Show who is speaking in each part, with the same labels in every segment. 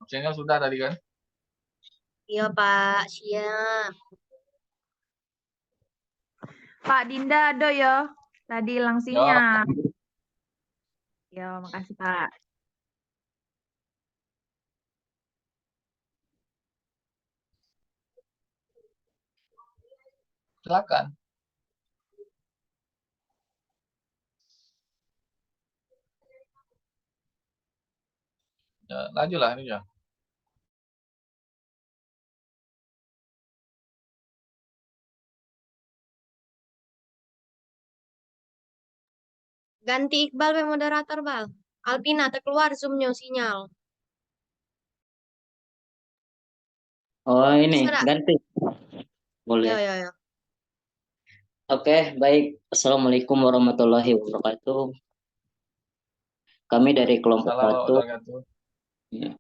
Speaker 1: Absennya sudah tadi kan?
Speaker 2: Iya, Pak. Siap.
Speaker 3: Pak Dinda ada ya. Tadi hilang
Speaker 1: Ya,
Speaker 3: sinyal. Ya, makasih Pak.
Speaker 1: silakan. Ya, lanjutlah ini ya.
Speaker 2: Ganti Iqbal be moderator, Bal. Alpina, keluar Zoom-nya sinyal.
Speaker 4: Oh, ini
Speaker 2: Bisa dah?
Speaker 4: ganti. Boleh.
Speaker 2: Ya, ya, ya.
Speaker 4: Oke, baik. Assalamualaikum warahmatullahi wabarakatuh. Kami dari kelompok
Speaker 1: Assalamualaikum
Speaker 4: 1.
Speaker 1: warahmatullahi wabarakatuh.
Speaker 4: Ya.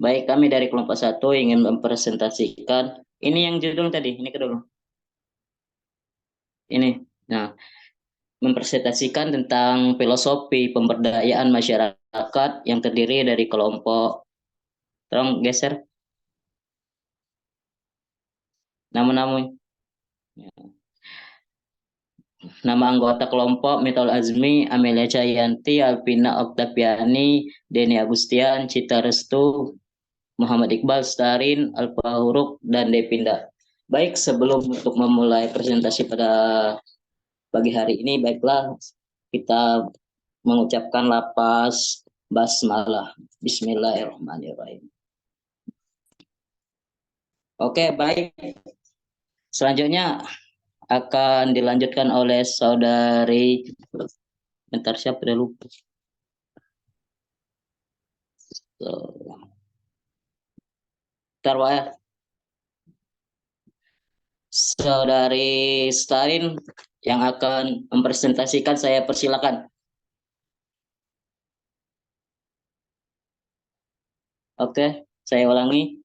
Speaker 4: Baik, kami dari kelompok 1 ingin mempresentasikan. Ini yang judul tadi, ini kedua. Ini. Nah, mempresentasikan tentang filosofi pemberdayaan masyarakat yang terdiri dari kelompok. Tolong geser. Nama-nama. Ya. Nama anggota kelompok Mitol Azmi, Amelia Cayanti, Alvina Oktaviani, Denny Agustian, Cita Restu, Muhammad Iqbal, Starin, Alfa Huruk, dan Depinda. Baik, sebelum untuk memulai presentasi pada pagi hari ini, baiklah kita mengucapkan lapas basmalah. Bismillahirrahmanirrahim. Oke, baik. Selanjutnya akan dilanjutkan oleh saudari, bentar siapa dulu. Bentar, saudari Starin yang akan mempresentasikan, saya persilakan. Oke, saya ulangi.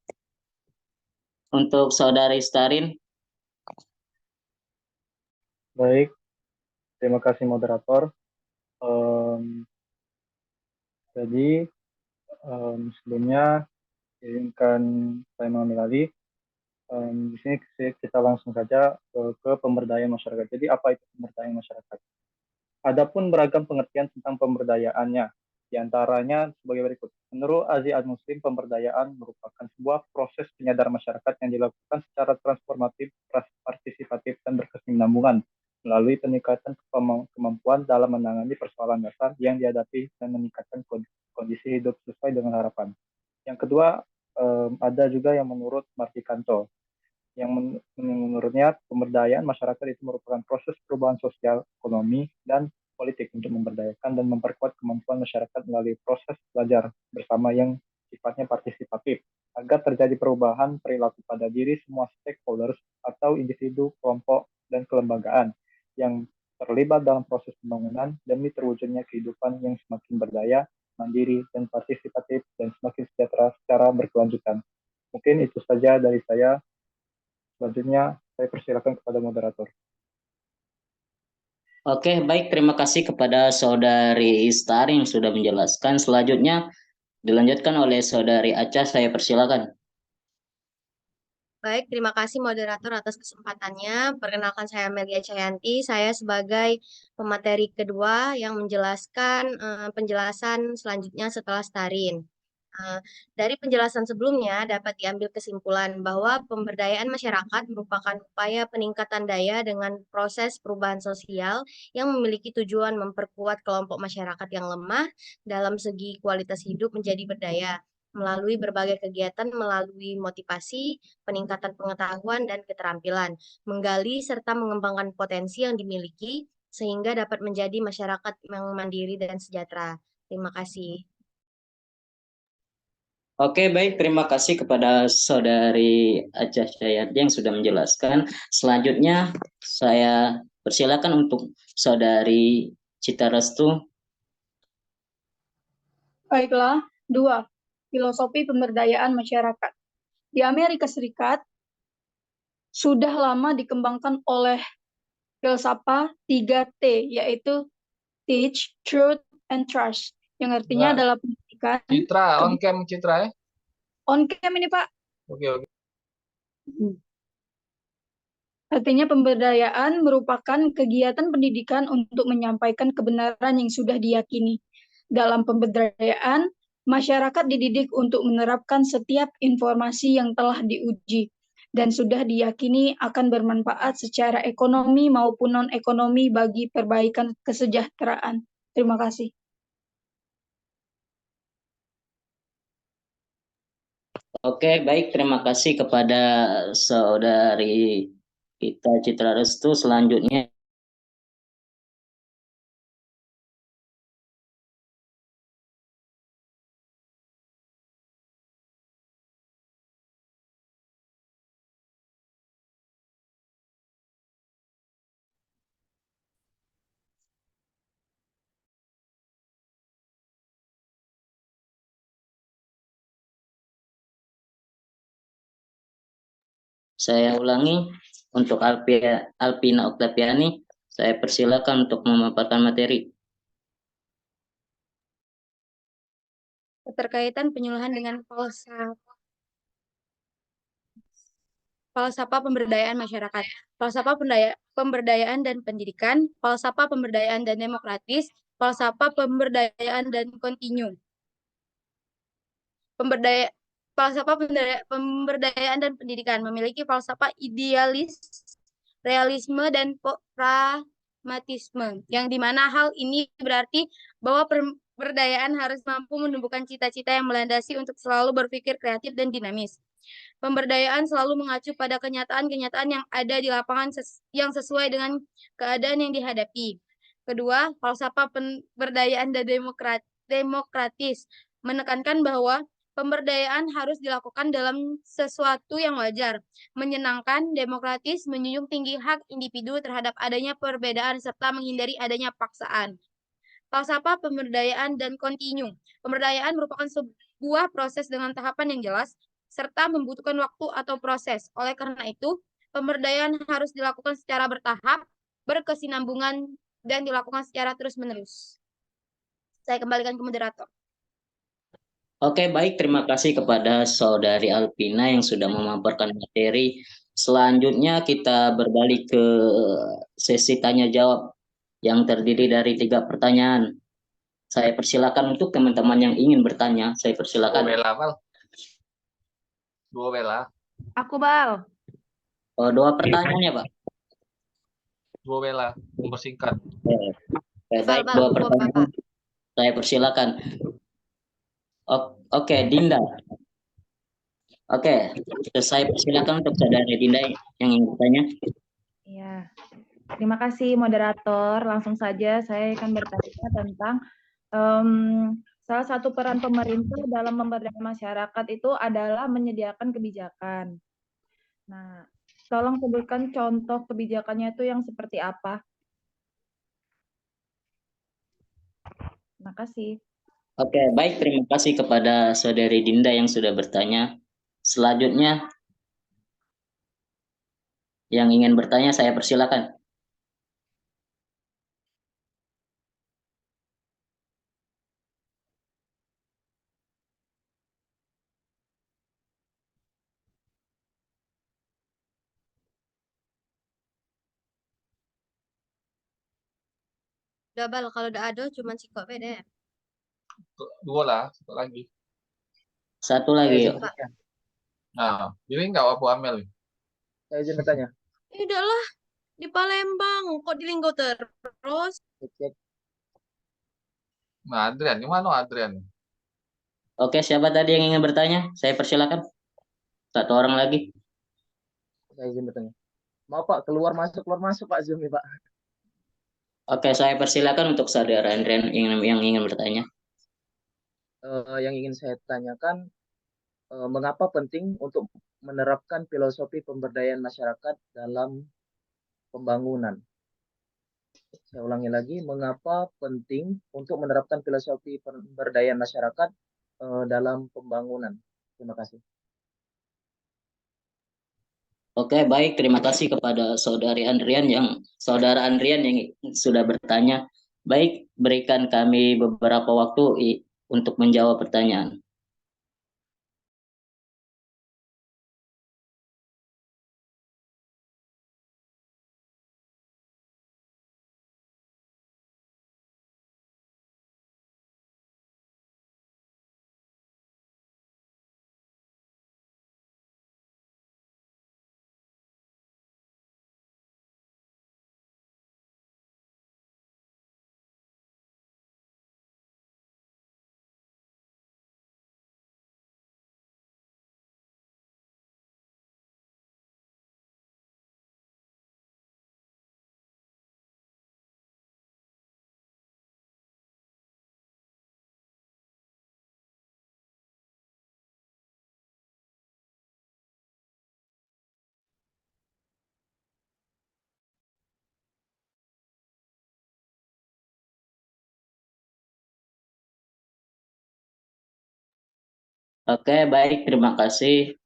Speaker 4: Untuk saudari Starin.
Speaker 5: Baik, terima kasih moderator. Jadi sebelumnya izinkan saya mengambil alih. Di sini kita langsung saja ke pemberdayaan masyarakat. Jadi apa itu pemberdayaan masyarakat? Adapun beragam pengertian tentang pemberdayaannya, diantaranya sebagai berikut. Menurut Aziz Al-Muslim, pemberdayaan merupakan sebuah proses penyadaran masyarakat yang dilakukan secara transformatif, partisipatif, dan berkesinambungan melalui peningkatan kemampuan dalam menangani persoalan dasar yang dihadapi dan meningkatkan kondisi hidup sesuai dengan harapan. Yang kedua, ada juga yang menurut Martikanto, yang menurutnya pemberdayaan masyarakat itu merupakan proses perubahan sosial, ekonomi, dan politik untuk memberdayakan dan memperkuat kemampuan masyarakat melalui proses belajar bersama yang sifatnya partisipatif, agar terjadi perubahan perilaku pada diri semua stakeholders atau individu, kelompok, dan kelembagaan yang terlibat dalam proses pembangunan demi terwujudnya kehidupan yang semakin berdaya, mandiri, dan partisipatif, dan semakin sejahtera secara berkelanjutan. Mungkin itu saja dari saya. Selanjutnya, saya persilakan kepada moderator.
Speaker 4: Oke, baik. Terima kasih kepada saudari Istar yang sudah menjelaskan. Selanjutnya dilanjutkan oleh saudari Aca. Saya persilakan.
Speaker 2: Baik, terima kasih moderator atas kesempatannya. Perkenalkan saya Amelia Cayanti. Saya sebagai pemateri kedua yang menjelaskan penjelasan selanjutnya setelah Starin. Dari penjelasan sebelumnya dapat diambil kesimpulan bahwa pemberdayaan masyarakat merupakan upaya peningkatan daya dengan proses perubahan sosial yang memiliki tujuan memperkuat kelompok masyarakat yang lemah dalam segi kualitas hidup menjadi berdaya melalui berbagai kegiatan melalui motivasi, peningkatan pengetahuan dan keterampilan, menggali serta mengembangkan potensi yang dimiliki sehingga dapat menjadi masyarakat yang mandiri dan sejahtera. Terima kasih.
Speaker 4: Oke, baik. Terima kasih kepada saudari Aca Cayanti yang sudah menjelaskan. Selanjutnya saya persilakan untuk saudari Cita Restu.
Speaker 6: Baiklah, 2. Filosofi pemberdayaan masyarakat. Di Amerika Serikat, sudah lama dikembangkan oleh filsafat 3T, yaitu Teach, Truth, and Trust, yang artinya adalah pendidikan.
Speaker 1: Citra, on cam Citra ya.
Speaker 6: On cam ini, Pak.
Speaker 1: Oke, oke.
Speaker 6: Artinya pemberdayaan merupakan kegiatan pendidikan untuk menyampaikan kebenaran yang sudah diyakini. Dalam pemberdayaan, masyarakat dididik untuk menerapkan setiap informasi yang telah diuji dan sudah diyakini akan bermanfaat secara ekonomi maupun non-ekonomi bagi perbaikan kesejahteraan. Terima kasih.
Speaker 4: Oke, baik. Terima kasih kepada saudari kita Citra Restu. Selanjutnya saya ulangi untuk Alpina Oktaviani, saya persilakan untuk memaparkan materi.
Speaker 2: Keterkaitan penyuluhan dengan falsafah pemberdayaan masyarakat, falsafah pemberdayaan dan pendidikan, falsafah pemberdayaan dan demokratis, falsafah pemberdayaan dan kontinu. Falsafah pemberdayaan dan pendidikan memiliki falsafah idealis, realisme, dan pragmatisme, yang dimana hal ini berarti bahwa pemberdayaan harus mampu menumbuhkan cita-cita yang melandasi untuk selalu berpikir kreatif dan dinamis. Pemberdayaan selalu mengacu pada kenyataan-kenyataan yang ada di lapangan yang sesuai dengan keadaan yang dihadapi. Kedua, falsafah pemberdayaan dan demokratis menekankan bahwa pemberdayaan harus dilakukan dalam sesuatu yang wajar, menyenangkan, demokratis, menjunjung tinggi hak individu terhadap adanya perbedaan serta menghindari adanya paksaan. Falsafah pemberdayaan dan kontinu. Pemberdayaan merupakan sebuah proses dengan tahapan yang jelas, serta membutuhkan waktu atau proses. Oleh karena itu, pemberdayaan harus dilakukan secara bertahap, berkesinambungan, dan dilakukan secara terus-menerus. Saya kembalikan ke moderator.
Speaker 4: Oke, baik. Terima kasih kepada saudari Alpina yang sudah memaparkan materi. Selanjutnya kita berbalik ke sesi tanya-jawab yang terdiri dari 3 pertanyaan. Saya persilakan untuk teman-teman yang ingin bertanya. Saya persilakan.
Speaker 1: Dua bela.
Speaker 3: Aku, Bal.
Speaker 4: 2 pertanyaannya, Pak.
Speaker 1: Dua bela. Mempersingkat.
Speaker 4: Oke, baik. 2 pertanyaan. Saya persilakan. Oke, Dinda. Oke, saya persilakan untuk saudari Dinda yang ingin bertanya.
Speaker 3: Iya. Terima kasih moderator. Langsung saja saya akan bertanya tentang salah satu peran pemerintah dalam memberdayakan masyarakat itu adalah menyediakan kebijakan. Nah, tolong sebutkan contoh kebijakannya itu yang seperti apa. Terima kasih.
Speaker 4: Oke, baik. Terima kasih kepada saudari Dinda yang sudah bertanya. Selanjutnya, yang ingin bertanya saya persilakan.
Speaker 2: Udah, Bal, kalau udah ada cuma si kok beda.
Speaker 1: Dua lah, satu lagi.
Speaker 4: Satu lagi. Yuk.
Speaker 1: Nah, ini nggak apa Amel.
Speaker 7: Saya izin bertanya.
Speaker 2: Udahlah, di Palembang, kok di Linggo terus?
Speaker 7: Cek.
Speaker 1: Nah, Adrian, di mana Adrian?
Speaker 4: Oke, siapa tadi yang ingin bertanya? Saya persilakan. Satu orang lagi.
Speaker 7: Saya izin bertanya. Mau Pak, keluar masuk Pak Zoom Pak.
Speaker 4: Oke, saya persilakan untuk saudara Andrian yang ingin bertanya.
Speaker 7: Yang ingin saya tanyakan, mengapa penting untuk menerapkan filosofi pemberdayaan masyarakat dalam pembangunan? Saya ulangi lagi, mengapa penting untuk menerapkan filosofi pemberdayaan masyarakat dalam pembangunan? Terima kasih.
Speaker 4: Oke, baik. Terima kasih kepada saudara Andrian yang sudah bertanya. Baik, berikan kami beberapa waktu untuk menjawab pertanyaan. Oke, baik, terima kasih.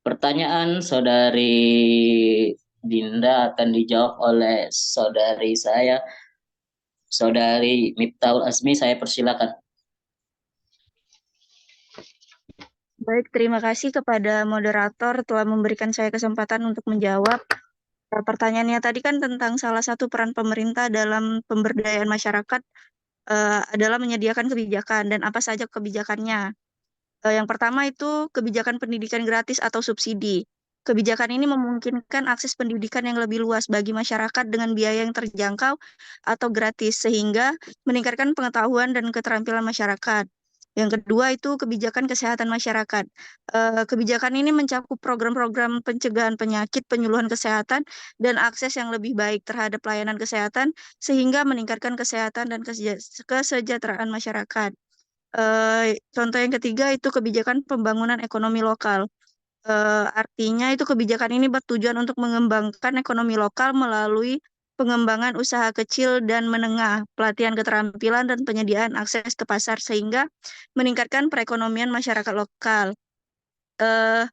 Speaker 4: Pertanyaan Saudari Dinda akan dijawab oleh saudari saya, Saudari Miftahul Azmi, saya persilakan.
Speaker 6: Baik, terima kasih kepada moderator telah memberikan saya kesempatan untuk menjawab. Pertanyaannya tadi kan tentang salah satu peran pemerintah dalam pemberdayaan masyarakat adalah menyediakan kebijakan dan apa saja kebijakannya. Yang pertama itu kebijakan pendidikan gratis atau subsidi. Kebijakan ini memungkinkan akses pendidikan yang lebih luas bagi masyarakat dengan biaya yang terjangkau atau gratis, sehingga meningkatkan pengetahuan dan keterampilan masyarakat. Yang kedua itu kebijakan kesehatan masyarakat. Kebijakan ini mencakup program-program pencegahan penyakit, penyuluhan kesehatan, dan akses yang lebih baik terhadap pelayanan kesehatan, sehingga meningkatkan kesehatan dan kesejahteraan masyarakat. Contoh yang ketiga itu kebijakan pembangunan ekonomi lokal. Artinya itu kebijakan ini bertujuan untuk mengembangkan ekonomi lokal melalui pengembangan usaha kecil dan menengah, pelatihan keterampilan dan penyediaan akses ke pasar sehingga meningkatkan perekonomian masyarakat lokal. Eh,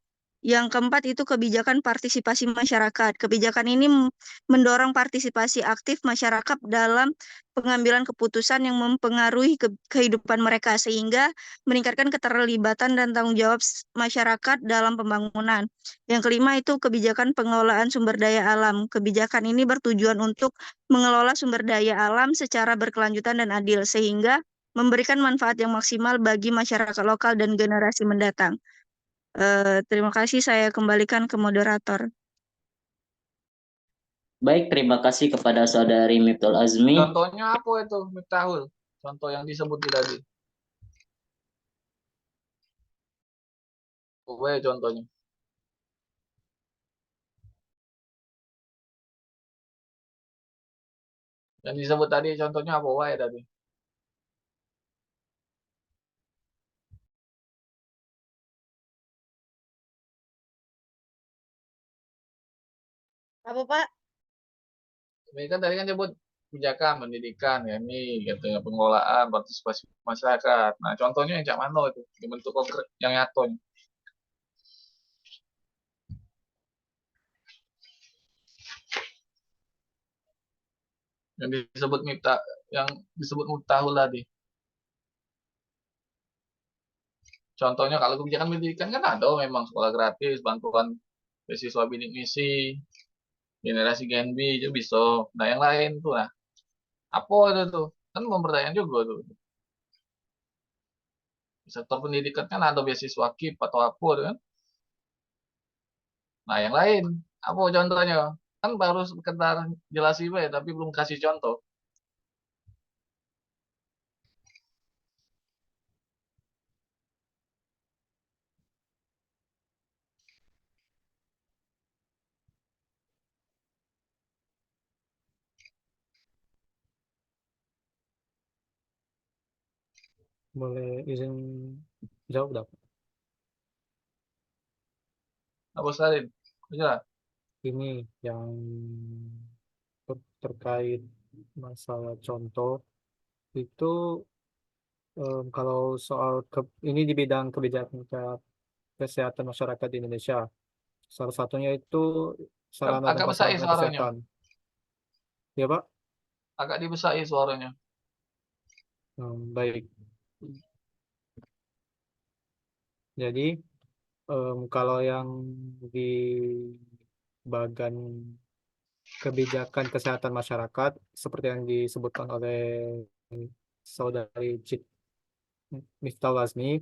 Speaker 6: yang keempat itu kebijakan partisipasi masyarakat. Kebijakan ini mendorong partisipasi aktif masyarakat dalam pengambilan keputusan yang mempengaruhi kehidupan mereka sehingga meningkatkan keterlibatan dan tanggung jawab masyarakat dalam pembangunan. Yang kelima itu kebijakan pengelolaan sumber daya alam. Kebijakan ini bertujuan untuk mengelola sumber daya alam secara berkelanjutan dan adil sehingga memberikan manfaat yang maksimal bagi masyarakat lokal dan generasi mendatang. Terima kasih, saya kembalikan ke moderator.
Speaker 4: Baik, terima kasih kepada Saudari Miftahul Azmi.
Speaker 1: Contohnya apa itu, Miftahul? Contoh yang disebut tadi. Apa ya contohnya? Yang disebut tadi contohnya apa wae tadi?
Speaker 2: Apa, Pak?
Speaker 1: Ini kan tadi kan nyebut kebijakan pendidikan ya ini katanya pengelolaan partisipasi masyarakat. Nah contohnya yang cak mano itu di bentuk konkret yang nyata. Yang disebut Miftahul tadi. Contohnya kalau kebijakan pendidikan kan ada memang sekolah gratis, bantuan beasiswa bidik misi, generasi Gen B itu bisa. Nah yang lain tuh nah apa itu tuh kan pemberdayaan juga tuh. Di sektor pendidikan kan ada beasiswa KIP atau apa tuh kan. Nah yang lain apa contohnya? Kan baru sekedar jelasin ya tapi belum kasih contoh.
Speaker 8: Boleh izin jawab dong.
Speaker 1: Apa Sarin? Aja.
Speaker 8: Ini yang terkait masalah contoh itu kalau soal ini di bidang kebijakan kesehatan masyarakat di Indonesia. Salah satunya itu sarana dan
Speaker 1: Agak besar
Speaker 8: prasarana
Speaker 1: suaranya.
Speaker 8: kesehatan. Ya, Pak?
Speaker 1: Agak dibesai suaranya.
Speaker 8: Baik. Jadi kalau yang di bagian kebijakan kesehatan masyarakat seperti yang disebutkan oleh Saudari Miftahul Azmi,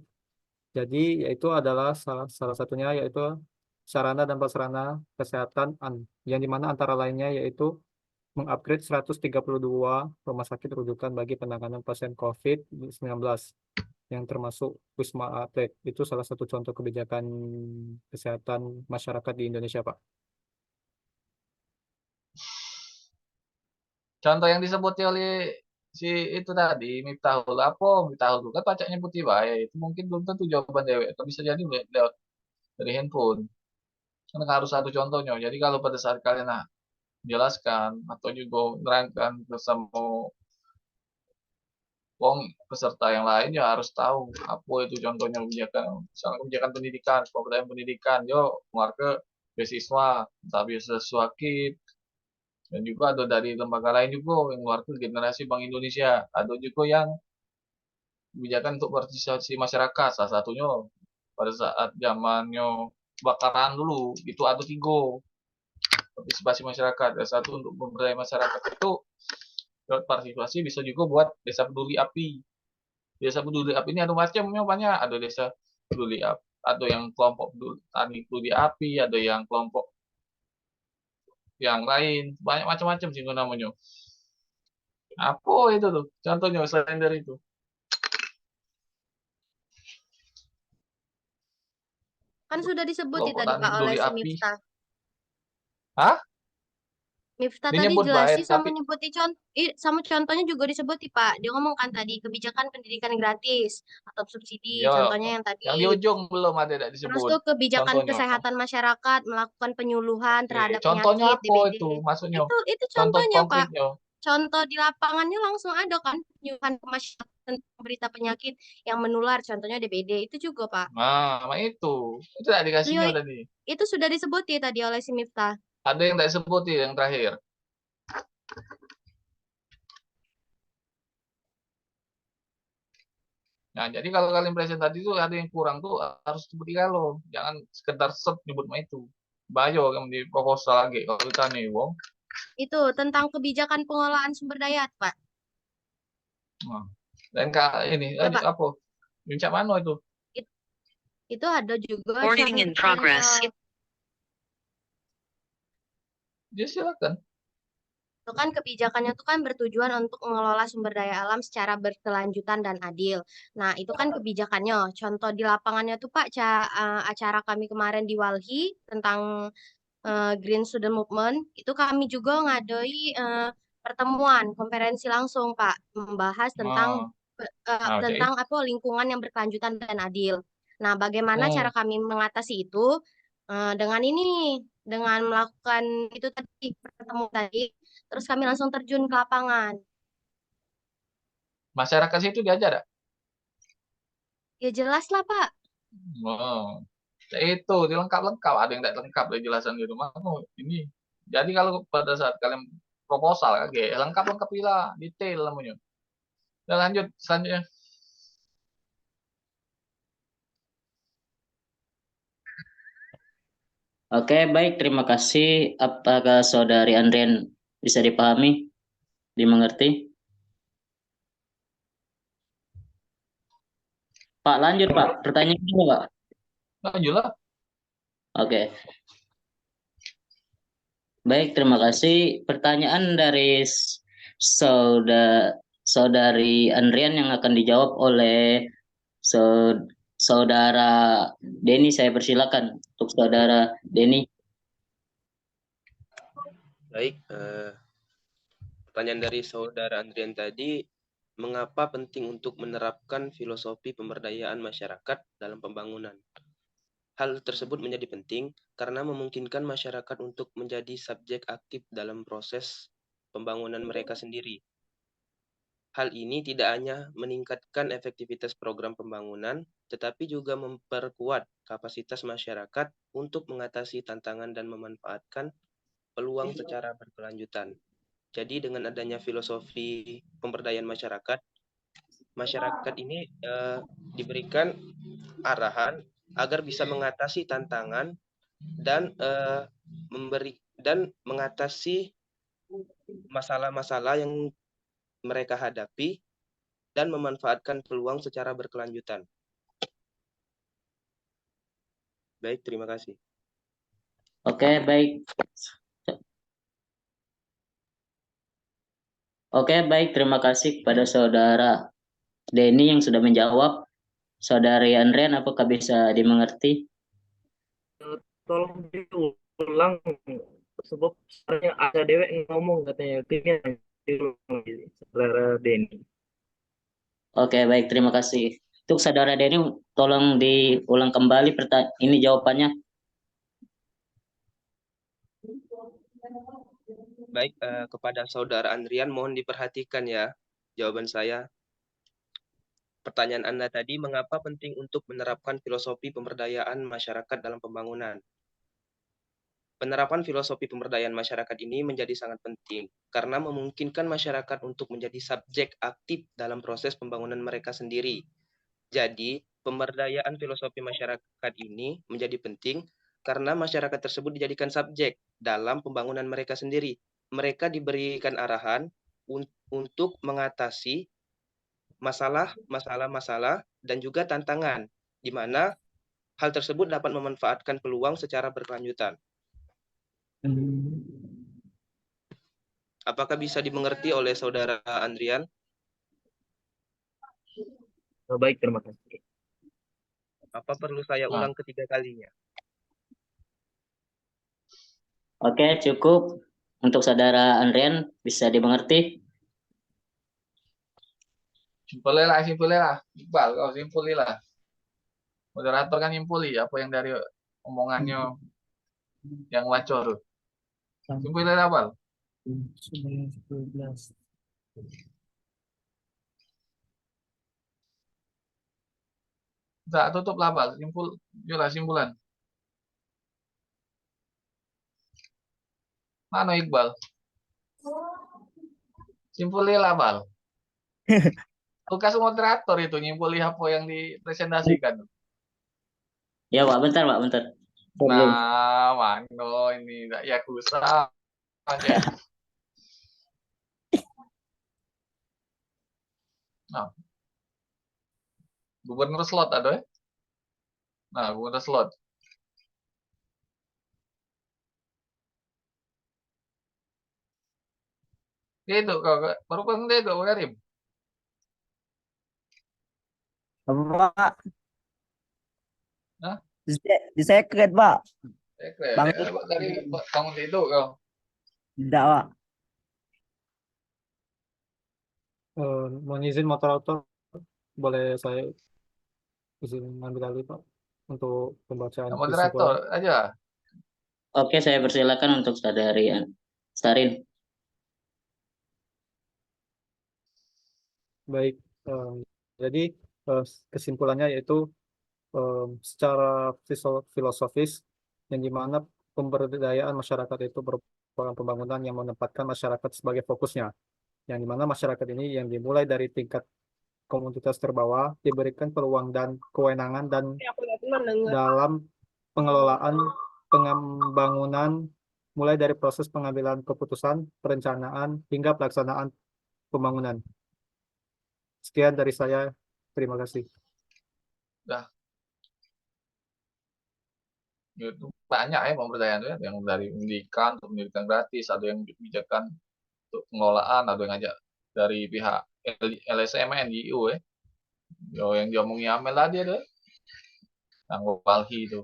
Speaker 8: jadi yaitu adalah salah satunya yaitu sarana dan prasarana kesehatan yang dimana antara lainnya yaitu mengupgrade 132 rumah sakit rujukan bagi penanganan pasien COVID-19 yang termasuk Wisma Atlet. Itu salah satu contoh kebijakan kesehatan masyarakat di Indonesia, Pak.
Speaker 1: Contoh yang disebut oleh si itu tadi Miftahul apa Miftahul kan bacanya putih baik itu mungkin belum tentu jawaban dewek atau bisa jadi lewat dari handphone karena harus satu contohnya jadi kalau pada saat kalian jelaskan atau juga menerangkan bersama Wong peserta yang lain ya harus tahu apa itu contohnya kebijakan, misalnya kebijakan pendidikan, pemberdayaan pendidikan, yo keluar ke beasiswa, entah beasiswa KIP, dan juga ada dari lembaga lain juga yang keluar ke generasi Bank Indonesia, ada juga yang kebijakan untuk partisipasi masyarakat, salah satunya pada saat zamannya kebakaran dulu itu ada 3 partisipasi masyarakat, ada satu untuk pemberdayaan masyarakat itu lewat partisipasi, bisa juga buat desa peduli api. Desa peduli api ini ada macamnya banyak, ada desa peduli api, ada yang kelompok peduli, tani peduli api, ada yang kelompok yang lain, banyak macam-macam sih namanya. Apa itu tuh contohnya selain dari itu?
Speaker 2: Kan sudah disebut
Speaker 1: Kelompok
Speaker 2: tadi
Speaker 1: tani
Speaker 2: Pak oleh
Speaker 1: peduli
Speaker 2: si
Speaker 1: api.
Speaker 2: Miftah.
Speaker 1: Hah?
Speaker 2: Miftah
Speaker 1: Dia
Speaker 2: tadi
Speaker 1: nyebut
Speaker 2: jelasin
Speaker 1: baik,
Speaker 2: sama
Speaker 1: tapi
Speaker 2: nyebutin sama contohnya juga disebut Pak. Dia ngomong kan tadi kebijakan pendidikan gratis atau subsidi.
Speaker 1: ya
Speaker 2: Contohnya yang
Speaker 1: yang di
Speaker 2: tadi.
Speaker 1: ujung belum ada tidak
Speaker 2: Terus
Speaker 1: disebut
Speaker 2: tuh kebijakan
Speaker 1: contohnya.
Speaker 2: kesehatan masyarakat melakukan penyuluhan terhadap
Speaker 1: Contohnya
Speaker 2: penyakit
Speaker 1: apa
Speaker 2: DBD.
Speaker 1: itu maksudnya?
Speaker 2: Itu
Speaker 1: Contoh
Speaker 2: contohnya Pak.
Speaker 1: konkretnya.
Speaker 2: Contoh di lapangannya langsung ada kan penyuluhan ke masyarakat tentang berita penyakit yang menular. Contohnya DBD itu juga Pak.
Speaker 1: Nah, itu tidak dikasihnya
Speaker 2: Beliau
Speaker 1: tadi.
Speaker 2: itu sudah disebut tadi oleh si Miftah.
Speaker 1: Ada yang tidak disebut yang terakhir. Nah, jadi kalau kalian present tadi itu ada yang kurang tuh harus sebut kalau, jangan sekedar set nyebut mah itu. Bayo yang di proposal lagi kalau kita nih, Wong.
Speaker 2: Itu tentang kebijakan pengelolaan sumber daya, Pak.
Speaker 1: Nah, dan ini
Speaker 2: Ya, Pak.
Speaker 1: apa? Bincang mana itu?
Speaker 2: Itu ada juga
Speaker 9: Recording in progress.
Speaker 1: Ya silakan.
Speaker 2: Itu kan kebijakannya itu kan bertujuan untuk mengelola sumber daya alam secara berkelanjutan dan adil. Nah, itu kan kebijakannya. Contoh di lapangannya tuh Pak, acara kami kemarin di Walhi tentang Green Student Movement, itu kami juga ngadoi pertemuan konferensi langsung Pak, membahas tentang
Speaker 1: Oke.
Speaker 2: apa lingkungan yang berkelanjutan dan adil. Nah, bagaimana cara kami mengatasi itu? Dengan dengan melakukan itu tadi pertemuan tadi, terus kami langsung terjun ke lapangan.
Speaker 1: Masyarakat situ diajar tak?
Speaker 2: Ya jelas lah Pak.
Speaker 1: Oh, itu dilengkap-lengkap, ada yang tidak lengkap dari jelasan di rumah. Ini. Jadi kalau pada saat kalian proposal, lengkap-lengkap lah, detail namanya. Udah lanjut selanjutnya.
Speaker 4: Oke, baik. Terima kasih. Apakah Saudari Andrian bisa dipahami, dimengerti? Pak, lanjut Pak. Pertanyaan dulu Pak.
Speaker 1: Lanjut lah.
Speaker 4: Oke. Baik, terima kasih. Pertanyaan dari Saudari Andrian yang akan dijawab oleh Saudara Denny. Saya persilakan untuk Saudara Denny.
Speaker 10: Baik, pertanyaan dari Saudara Andrian tadi, mengapa penting untuk menerapkan filosofi pemberdayaan masyarakat dalam pembangunan? Hal tersebut menjadi penting karena memungkinkan masyarakat untuk menjadi subjek aktif dalam proses pembangunan mereka sendiri. Hal ini tidak hanya meningkatkan efektivitas program pembangunan, tetapi juga memperkuat kapasitas masyarakat untuk mengatasi tantangan dan memanfaatkan peluang secara berkelanjutan. Jadi dengan adanya filosofi pemberdayaan masyarakat, masyarakat ini diberikan arahan agar bisa mengatasi tantangan dan mengatasi masalah-masalah yang mereka hadapi dan memanfaatkan peluang secara berkelanjutan. Baik, terima kasih.
Speaker 4: Oke, baik. Oke, baik. Terima kasih kepada Saudara Denny yang sudah menjawab. Saudari Andrian, apakah bisa dimengerti?
Speaker 7: Tolong diulang, sebab sebenarnya ada dewek ngomong katanya timnya diulang, Saudara Denny.
Speaker 4: Oke, baik. Terima kasih. Untuk Saudara Denny, tolong diulang kembali ini jawabannya.
Speaker 10: Baik, kepada Saudara Andrian mohon diperhatikan ya jawaban saya. Pertanyaan Anda tadi, mengapa penting untuk menerapkan filosofi pemberdayaan masyarakat dalam pembangunan? Penerapan filosofi pemberdayaan masyarakat ini menjadi sangat penting karena memungkinkan masyarakat untuk menjadi subjek aktif dalam proses pembangunan mereka sendiri. Jadi, pemberdayaan filosofi masyarakat ini menjadi penting karena masyarakat tersebut dijadikan subjek dalam pembangunan mereka sendiri. Mereka diberikan arahan untuk mengatasi masalah dan juga tantangan, di mana hal tersebut dapat memanfaatkan peluang secara berkelanjutan. Apakah bisa dimengerti oleh Saudara Andrian?
Speaker 4: Baik, terima kasih.
Speaker 10: Apa perlu saya ulang ketiga kalinya?
Speaker 4: Oke, cukup. Untuk Saudara Andrian, bisa dimengerti?
Speaker 1: Simpulnya lah. Iqbal, kau simpuli lah. Moderator kan nyimpuli apa yang dari omongannya yang wacor. Simpulnya lah, Bal. Tak tutup lah, Bal. Jualah simpulan. Mana Iqbal? Simpulnya lah, Bal. Tugas moderator itu nyimpuli apa yang dipresentasikan.
Speaker 4: Ya, Pak, bentar, Pak, bentar.
Speaker 1: Nah, mano ini enggak Yakuza. Oke. Nah. Gubernur slot ada ya? Nah, gubernur slot. Itu kau baru pengen itu Karim.
Speaker 9: Apa, Pak?
Speaker 1: Hah?
Speaker 9: Di secret, Pak.
Speaker 1: Secret.
Speaker 9: Bang,
Speaker 1: Ya, tadi bangun itu kau.
Speaker 9: tidak, Pak.
Speaker 8: Mohon izin moderator, boleh saya izin ambil alih, Pak, untuk pembacaan
Speaker 1: Nah, moderator
Speaker 8: kesimpulan.
Speaker 1: aja.
Speaker 4: Oke, saya persilakan untuk Saudari Starin.
Speaker 8: Baik, jadi kesimpulannya yaitu secara filosofis, yang dimana pemberdayaan masyarakat itu merupakan pembangunan yang menempatkan masyarakat sebagai fokusnya, yang dimana masyarakat ini yang dimulai dari tingkat komunitas terbawah diberikan peluang dan kewenangan dan dalam pengelolaan pembangunan, mulai dari proses pengambilan keputusan, perencanaan, hingga pelaksanaan pembangunan. Sekian dari saya, terima kasih.
Speaker 1: Dah. Itu banyak ya pemberdayaan ya, yang dari pendidikan untuk pendidikan gratis, ada yang kebijakan untuk pengelolaan, ada yang ngajak dari pihak LSM, NGO ya. Yang diomongi Amel tadi ada. Yang Walhi itu.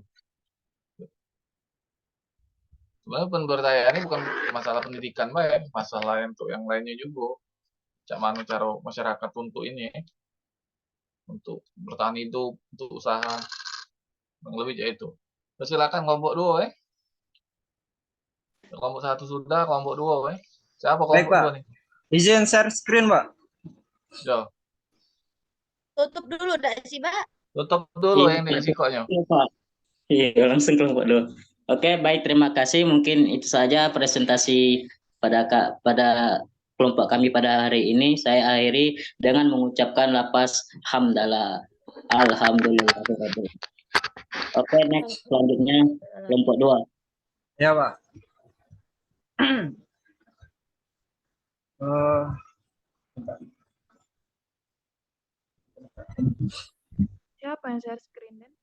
Speaker 1: Sebenarnya pemberdayaan ini bukan masalah pendidikan, Mbak, masalah untuk yang lainnya juga. Mana cara masyarakat untuk ini, untuk bertahan hidup, untuk usaha, yang lebih itu. Silakan kelompok 2 Kelompok 1 sudah, kelompok 2 Siapa kelompok 2 nih?
Speaker 9: Izin share screen, Pak.
Speaker 1: Yo.
Speaker 2: Tutup dulu dak sih, Pak?
Speaker 1: Tutup dulu yang ini resikonya.
Speaker 4: Iya, langsung kelompok 2. Oke, baik, terima kasih. Mungkin itu saja presentasi pada kelompok kami pada hari ini. Saya akhiri dengan mengucapkan lafaz hamdalah. Alhamdulillah. Oke, next selanjutnya kelompok 2.
Speaker 9: Ya, Pak.
Speaker 3: Siapa yang share screen, Den?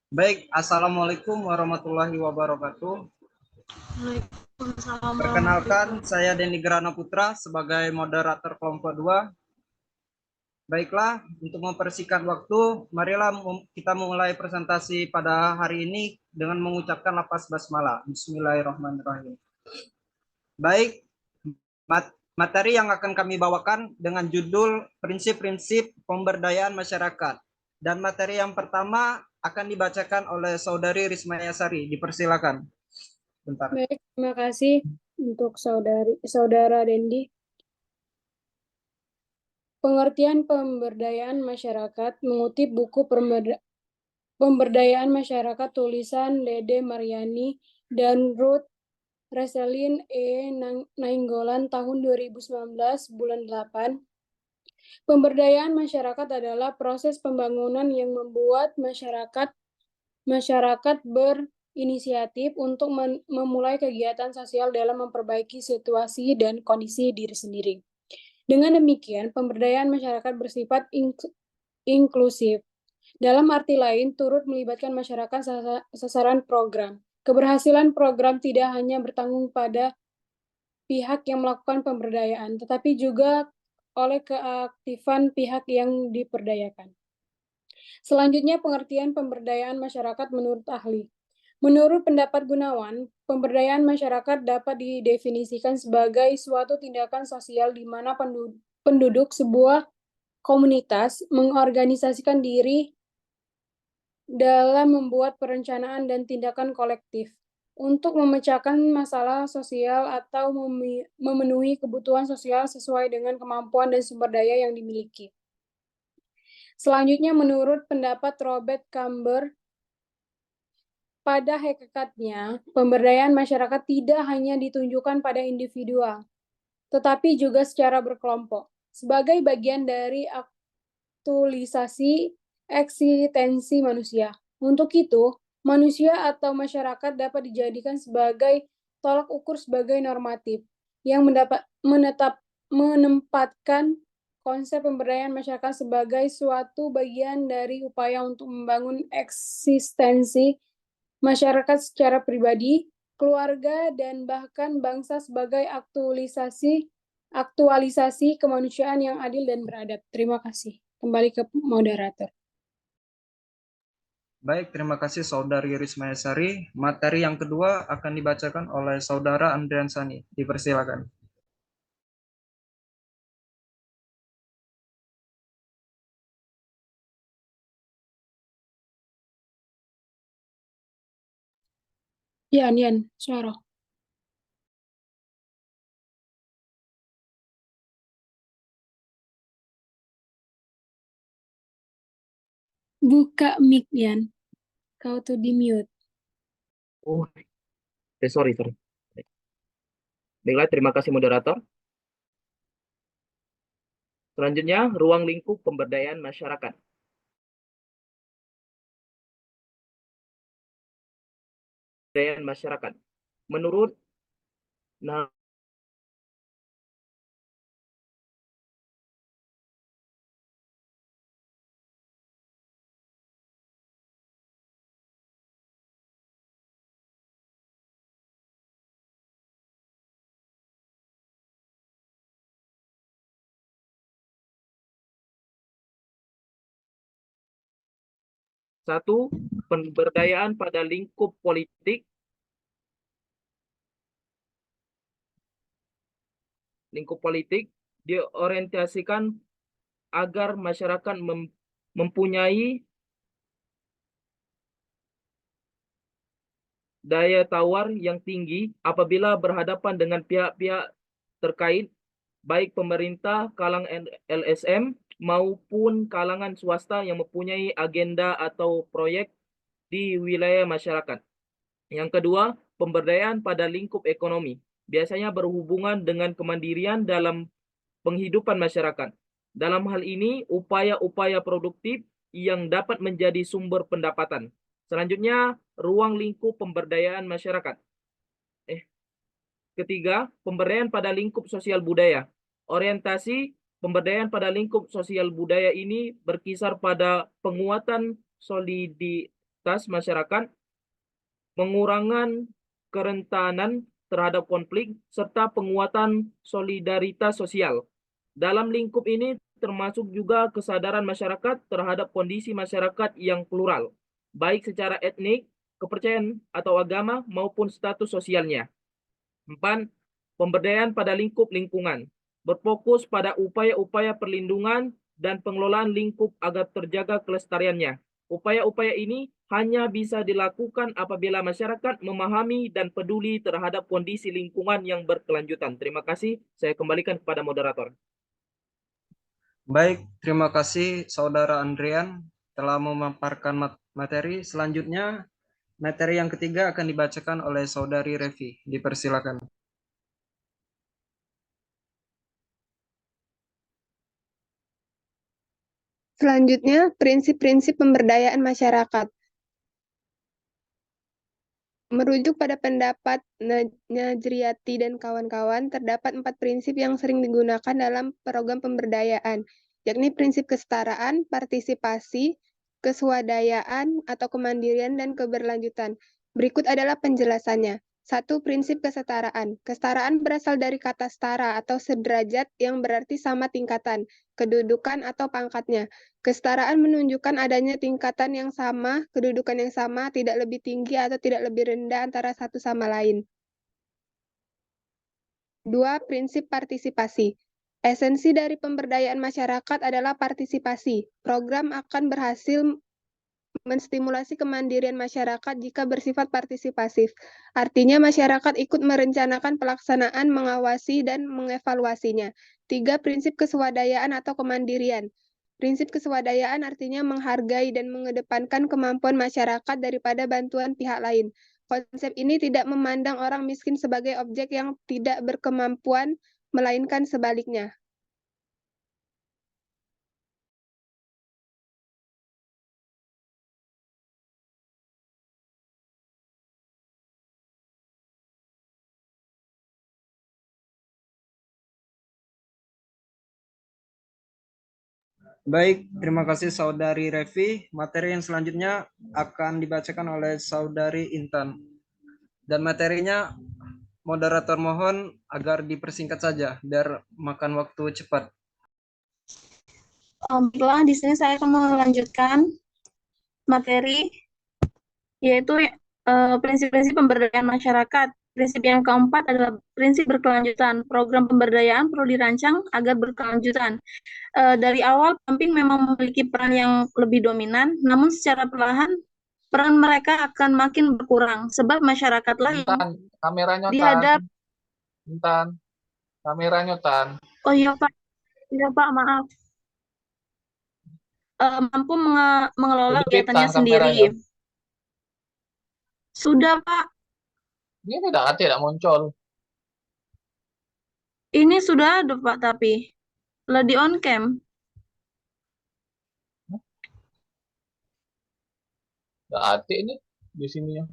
Speaker 9: Baik, Assalamualaikum warahmatullahi wabarakatuh.
Speaker 6: Waalaikumsalam.
Speaker 9: Perkenalkan, saya Denny Grana Putra sebagai moderator kelompok 2. Baiklah, untuk mempersingkat waktu, marilah kita memulai presentasi pada hari ini dengan mengucapkan lafaz basmalah. Bismillahirrahmanirrahim. Baik, materi yang akan kami bawakan dengan judul prinsip-prinsip pemberdayaan masyarakat. Dan materi yang pertama akan dibacakan oleh Saudari Risma Yasari. Dipersilakan. Bentar.
Speaker 6: Baik, terima kasih untuk Saudara Dendi. Pengertian pemberdayaan masyarakat mengutip buku Pemberdayaan Masyarakat tulisan Dede Mariani dan Ruth Reselin Nainggolan tahun 2019 bulan 8. Pemberdayaan masyarakat adalah proses pembangunan yang membuat masyarakat berinisiatif untuk memulai kegiatan sosial dalam memperbaiki situasi dan kondisi diri sendiri. Dengan demikian, pemberdayaan masyarakat bersifat inklusif. Dalam arti lain, turut melibatkan masyarakat sasaran program. Keberhasilan program tidak hanya bertanggung pada pihak yang melakukan pemberdayaan, tetapi juga oleh keaktifan pihak yang diperdayakan. Selanjutnya, pengertian pemberdayaan masyarakat menurut ahli. Menurut pendapat Gunawan, pemberdayaan masyarakat dapat didefinisikan sebagai suatu tindakan sosial di mana penduduk sebuah komunitas mengorganisasikan diri dalam membuat perencanaan dan tindakan kolektif untuk memecahkan masalah sosial atau memenuhi kebutuhan sosial sesuai dengan kemampuan dan sumber daya yang dimiliki. Selanjutnya, menurut pendapat Robert Camber, pada hakikatnya, pemberdayaan masyarakat tidak hanya ditunjukkan pada individual, tetapi juga secara berkelompok, sebagai bagian dari aktualisasi eksistensi manusia. Untuk itu, manusia atau masyarakat dapat dijadikan sebagai tolak ukur sebagai normatif, yang menempatkan konsep pemberdayaan masyarakat sebagai suatu bagian dari upaya untuk membangun eksistensi masyarakat secara pribadi, keluarga, dan bahkan bangsa sebagai aktualisasi kemanusiaan yang adil dan beradab. Terima kasih. Kembali ke moderator.
Speaker 9: Baik, terima kasih Saudari Risma Yasari. Materi yang kedua akan dibacakan oleh Saudara Andrian Sani. Dipersilakan.
Speaker 6: Yan, suara. Buka mic, Yan. Kau tuh di mute.
Speaker 7: Oh, sorry. Baiklah, terima kasih moderator. Selanjutnya, ruang lingkup pemberdayaan masyarakat. Pemberdayaan masyarakat. Menurut satu, pemberdayaan pada lingkup politik. Lingkup politik diorientasikan agar masyarakat mempunyai daya tawar yang tinggi apabila berhadapan dengan pihak-pihak terkait, baik pemerintah, kalangan LSM, maupun kalangan swasta yang mempunyai agenda atau proyek di wilayah masyarakat. Yang kedua, pemberdayaan pada lingkup ekonomi. Biasanya berhubungan dengan kemandirian dalam penghidupan masyarakat. Dalam hal ini, upaya-upaya produktif yang dapat menjadi sumber pendapatan. Selanjutnya, ruang lingkup pemberdayaan masyarakat. Ketiga, pemberdayaan pada lingkup sosial budaya. Orientasi pemberdayaan pada lingkup sosial budaya ini berkisar pada penguatan soliditas masyarakat, pengurangan kerentanan terhadap konflik, serta penguatan solidaritas sosial. Dalam lingkup ini termasuk juga kesadaran masyarakat terhadap kondisi masyarakat yang plural, baik secara etnik, kepercayaan atau agama, maupun status sosialnya. 4. Pemberdayaan pada lingkup lingkungan, berfokus pada upaya-upaya perlindungan dan pengelolaan lingkup agar terjaga kelestariannya. Upaya-upaya ini hanya bisa dilakukan apabila masyarakat memahami dan peduli terhadap kondisi lingkungan yang berkelanjutan. Terima kasih. Saya kembalikan kepada moderator.
Speaker 9: Baik, terima kasih Saudara Andrian telah memaparkan materi. Selanjutnya, materi yang ketiga akan dibacakan oleh Saudari Revi. Dipersilakan.
Speaker 11: Selanjutnya, prinsip-prinsip pemberdayaan masyarakat. Merujuk pada pendapat Najriyati dan kawan-kawan, terdapat 4 prinsip yang sering digunakan dalam program pemberdayaan, yakni prinsip kesetaraan, partisipasi, keswadayaan atau kemandirian, dan keberlanjutan. Berikut adalah penjelasannya. 1. Prinsip kesetaraan. Kesetaraan berasal dari kata setara atau sederajat yang berarti sama tingkatan, kedudukan atau pangkatnya. Kesetaraan menunjukkan adanya tingkatan yang sama, kedudukan yang sama, tidak lebih tinggi atau tidak lebih rendah antara satu sama lain. 2. Prinsip partisipasi. Esensi dari pemberdayaan masyarakat adalah partisipasi. Program akan berhasil menstimulasi kemandirian masyarakat jika bersifat partisipasif. Artinya masyarakat ikut merencanakan pelaksanaan, mengawasi, dan mengevaluasinya. 3. Prinsip keswadayaan atau kemandirian. Prinsip keswadayaan artinya menghargai dan mengedepankan kemampuan masyarakat daripada bantuan pihak lain. Konsep ini tidak memandang orang miskin sebagai objek yang tidak berkemampuan, melainkan sebaliknya.
Speaker 9: Baik, terima kasih Saudari Revi. Materi yang selanjutnya akan dibacakan oleh Saudari Intan. Dan materinya, moderator mohon agar dipersingkat saja, biar makan waktu cepat.
Speaker 12: Baiklah, di sini saya akan melanjutkan materi, yaitu prinsip-prinsip pemberdayaan masyarakat. Prinsip yang keempat adalah prinsip berkelanjutan. Program pemberdayaan perlu dirancang agar berkelanjutan. Dari awal, pendamping memang memiliki peran yang lebih dominan, namun secara perlahan peran mereka akan makin berkurang, sebab masyarakatlah yang
Speaker 1: Kameranya
Speaker 12: dihadap.
Speaker 1: Intan, kameranya Tan.
Speaker 12: Oh iya Pak, maaf. Mampu mengelola kegiatannya sendiri.
Speaker 1: Kameranya.
Speaker 12: Sudah Pak.
Speaker 1: Ini tidak muncul.
Speaker 12: Ini sudah ada Pak, tapi lagi on cam.
Speaker 1: Nggak ada ini di sini ya.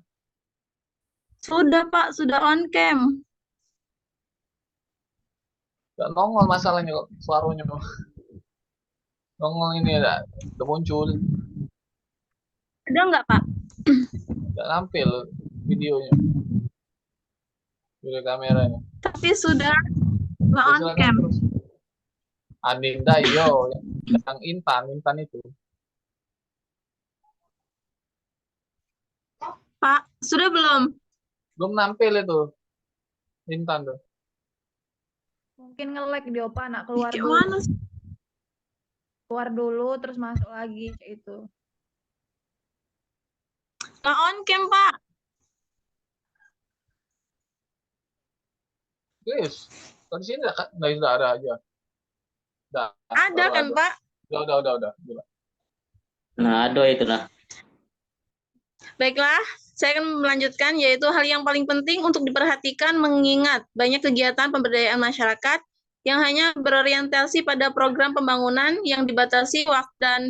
Speaker 12: Sudah Pak, sudah on cam.
Speaker 1: Nggak nongol masalahnya kok suaranya. Nongol ini udah muncul.
Speaker 12: Ada nggak Pak?
Speaker 1: Nggak nampil videonya. Video kameranya.
Speaker 12: Tapi sudah nggak on cam.
Speaker 1: Adinda yo, yang Intan itu.
Speaker 12: Pak, sudah belum?
Speaker 1: Belum nampil itu. Intan tuh.
Speaker 3: Mungkin nge-lag di Opa, nak keluar dulu.
Speaker 12: Gimana?
Speaker 3: Keluar dulu, terus masuk lagi, kayak itu.
Speaker 12: Nggak on cam, Pak.
Speaker 1: Guys, di sini nggak ada aja.
Speaker 12: Ada kan,
Speaker 1: ada.
Speaker 12: Pak?
Speaker 1: Udah.
Speaker 4: Nah, ada itu nah.
Speaker 12: Baiklah, saya akan melanjutkan, yaitu hal yang paling penting untuk diperhatikan mengingat banyak kegiatan pemberdayaan masyarakat yang hanya berorientasi pada program pembangunan yang dibatasi waktu dan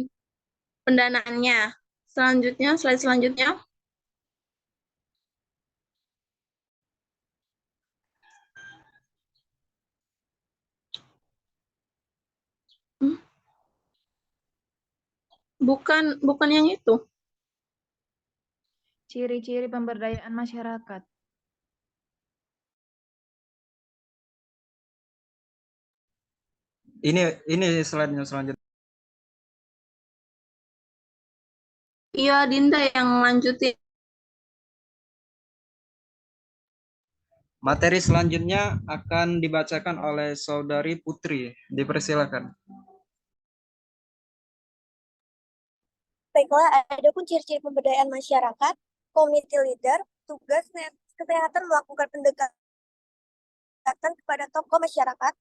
Speaker 12: pendanaannya. Selanjutnya, slide selanjutnya. Bukan yang itu.
Speaker 3: Ciri-ciri pemberdayaan masyarakat.
Speaker 9: Ini slide-nya selanjutnya.
Speaker 12: Iya, Dinda yang lanjutin.
Speaker 9: Materi selanjutnya akan dibacakan oleh Saudari Putri. Dipersilakan.
Speaker 13: Baiklah, adapun ciri-ciri pemberdayaan masyarakat, community leader, tugas kesehatan melakukan pendekatan kepada tokoh masyarakat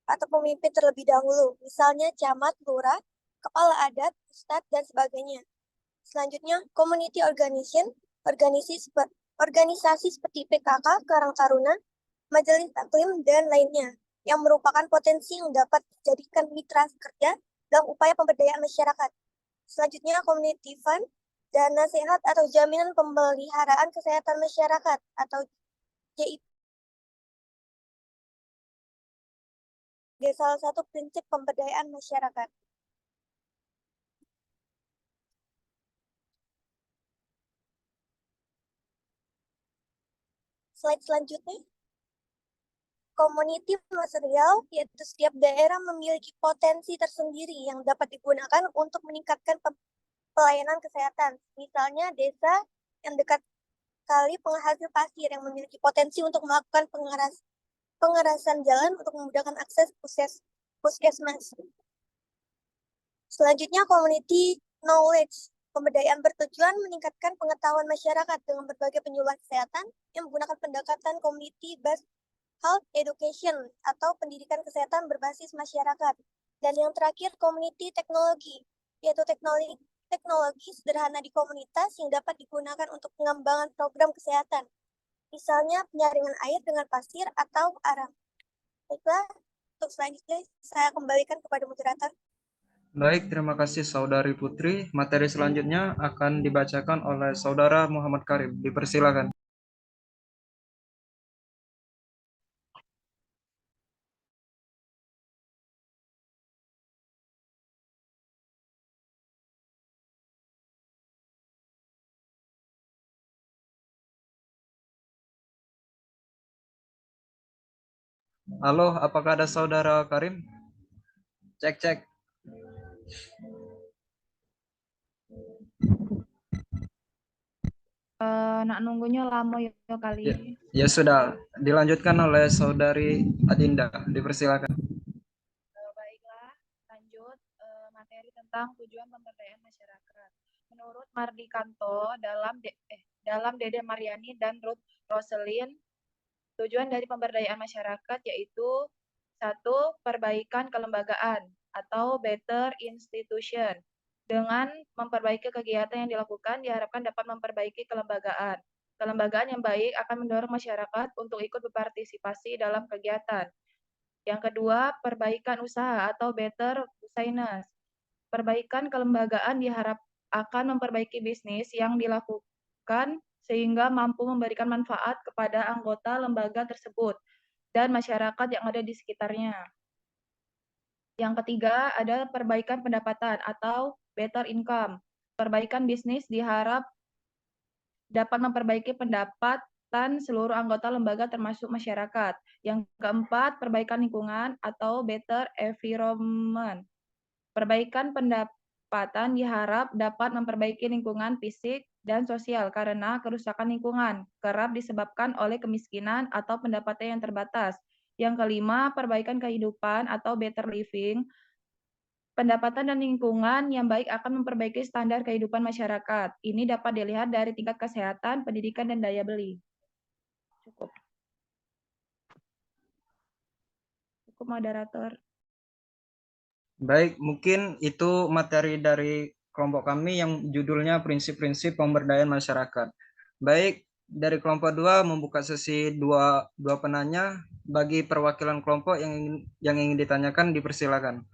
Speaker 13: atau pemimpin terlebih dahulu, misalnya camat, lurah, kepala adat, ustadz, dan sebagainya. Selanjutnya, community organization, organisasi seperti PKK, Karang Taruna, Majelis Taklim, dan lainnya, yang merupakan potensi yang dapat dijadikan mitra kerja dalam upaya pemberdayaan masyarakat. Selanjutnya, community fund, dana sehat atau jaminan pemeliharaan kesehatan masyarakat atau JIP. Salah satu prinsip pemberdayaan masyarakat. Slide selanjutnya. Community material, yaitu setiap daerah memiliki potensi tersendiri yang dapat digunakan untuk meningkatkan pelayanan kesehatan. Misalnya desa yang dekat kali penghasil pasir yang memiliki potensi untuk melakukan pengerasan jalan untuk memudahkan akses puskesmas. Selanjutnya, community knowledge. Pemberdayaan bertujuan meningkatkan pengetahuan masyarakat dengan berbagai penyuluhan kesehatan yang menggunakan pendekatan community-based health education atau pendidikan kesehatan berbasis masyarakat. Dan yang terakhir, community teknologi, yaitu teknologi sederhana di komunitas yang dapat digunakan untuk pengembangan program kesehatan. Misalnya penyaringan air dengan pasir atau arang. Baiklah, untuk selanjutnya saya kembalikan kepada moderator.
Speaker 9: Baik, terima kasih Saudari Putri. Materi selanjutnya akan dibacakan oleh Saudara Muhammad Karim. Dipersilakan. Halo, apakah ada Saudara Karim? Cek.
Speaker 3: Nak nunggunya lama ya kali.
Speaker 9: Ya sudah, dilanjutkan oleh Saudari Adinda. Dipersilakan.
Speaker 3: Baiklah, lanjut materi tentang tujuan pemberdayaan masyarakat. Menurut Mardikanto dalam Dede Mariani dan Ruth Roselyn, tujuan dari pemberdayaan masyarakat yaitu 1. Perbaikan kelembagaan atau better institution. Dengan memperbaiki kegiatan yang dilakukan diharapkan dapat memperbaiki kelembagaan. Kelembagaan yang baik akan mendorong masyarakat untuk ikut berpartisipasi dalam kegiatan. Yang kedua, perbaikan usaha atau better business. Perbaikan kelembagaan diharap akan memperbaiki bisnis yang dilakukan sehingga mampu memberikan manfaat kepada anggota lembaga tersebut dan masyarakat yang ada di sekitarnya. Yang ketiga, ada perbaikan pendapatan atau better income. Perbaikan bisnis diharap dapat memperbaiki pendapatan seluruh anggota lembaga termasuk masyarakat. Yang keempat, perbaikan lingkungan atau better environment. Perbaikan pendapatan diharap dapat memperbaiki lingkungan fisik dan sosial karena kerusakan lingkungan kerap disebabkan oleh kemiskinan atau pendapatan yang terbatas. Yang kelima, perbaikan kehidupan atau better living. Pendapatan dan lingkungan yang baik akan memperbaiki standar kehidupan masyarakat. Ini dapat dilihat dari tingkat kesehatan, pendidikan, dan daya beli. Cukup. Cukup, moderator.
Speaker 9: Baik, mungkin itu materi dari kelompok kami yang judulnya prinsip-prinsip pemberdayaan masyarakat. Baik, dari kelompok 2 membuka sesi dua penanya. Bagi perwakilan kelompok yang ingin ditanyakan, dipersilakan.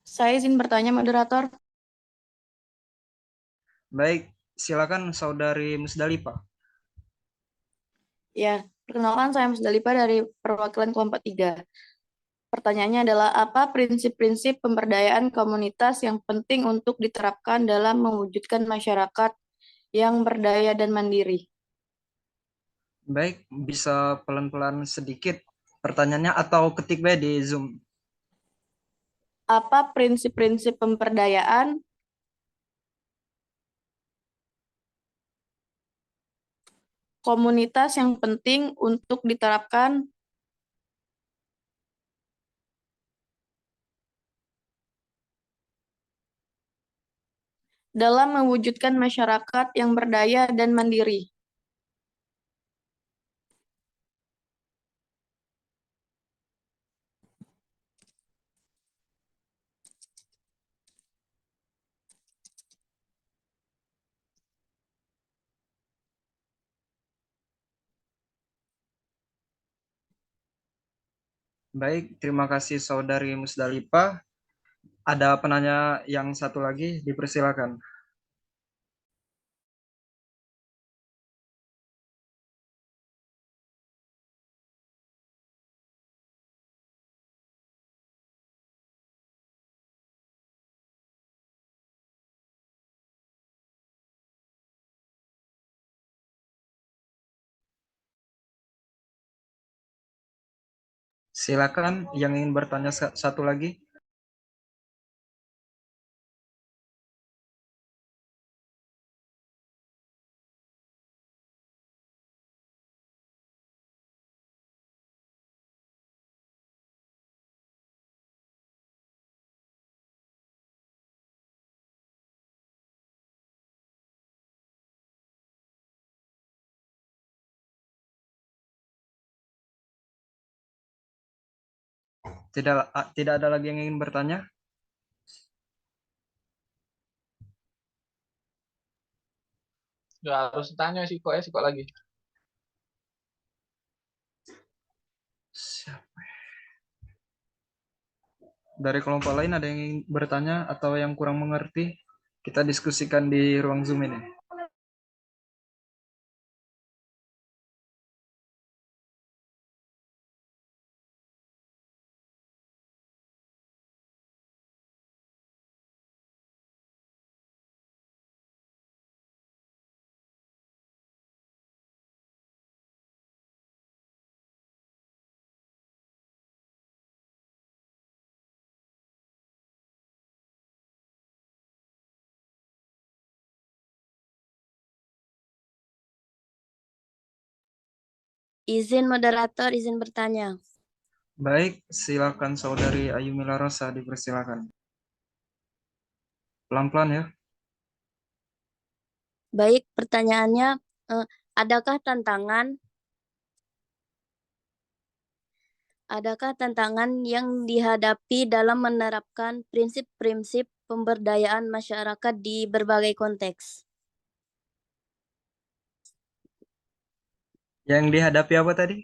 Speaker 12: Saya izin bertanya, moderator.
Speaker 9: Baik, silakan Saudari Musdalifah.
Speaker 12: Ya, perkenalkan saya Musdalifah dari perwakilan kelompok 3. Pertanyaannya adalah apa prinsip-prinsip pemberdayaan komunitas yang penting untuk diterapkan dalam mewujudkan masyarakat yang berdaya dan mandiri?
Speaker 9: Baik, bisa pelan-pelan sedikit pertanyaannya atau ketik baik di Zoom.
Speaker 12: Apa prinsip-prinsip pemberdayaan komunitas yang penting untuk diterapkan dalam mewujudkan masyarakat yang berdaya dan mandiri.
Speaker 9: Baik, terima kasih Saudari Musdalifah. Ada penanya yang satu lagi, dipersilakan. Silakan yang ingin bertanya satu lagi. Tidak ada lagi yang ingin bertanya?
Speaker 1: Nggak harus tanya sih kok lagi.
Speaker 9: Dari kelompok lain ada yang ingin bertanya atau yang kurang mengerti? Kita diskusikan di ruang Zoom ini.
Speaker 2: Izin moderator, izin bertanya.
Speaker 9: Baik, silakan Saudari Ayumila Rosa, dipersilakan. Pelan-pelan ya.
Speaker 2: Baik, pertanyaannya, adakah tantangan yang dihadapi dalam menerapkan prinsip-prinsip pemberdayaan masyarakat di berbagai konteks?
Speaker 9: Yang dihadapi apa tadi?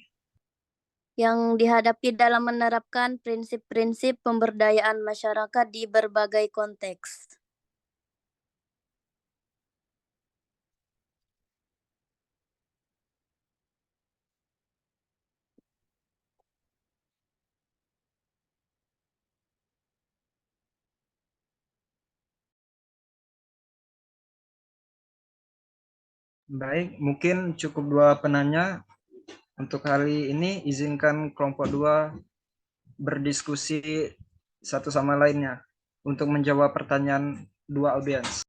Speaker 2: Yang dihadapi dalam menerapkan prinsip-prinsip pemberdayaan masyarakat di berbagai konteks.
Speaker 9: Baik, mungkin cukup dua penanya. Untuk kali ini izinkan kelompok 2 berdiskusi satu sama lainnya untuk menjawab pertanyaan dua audiens.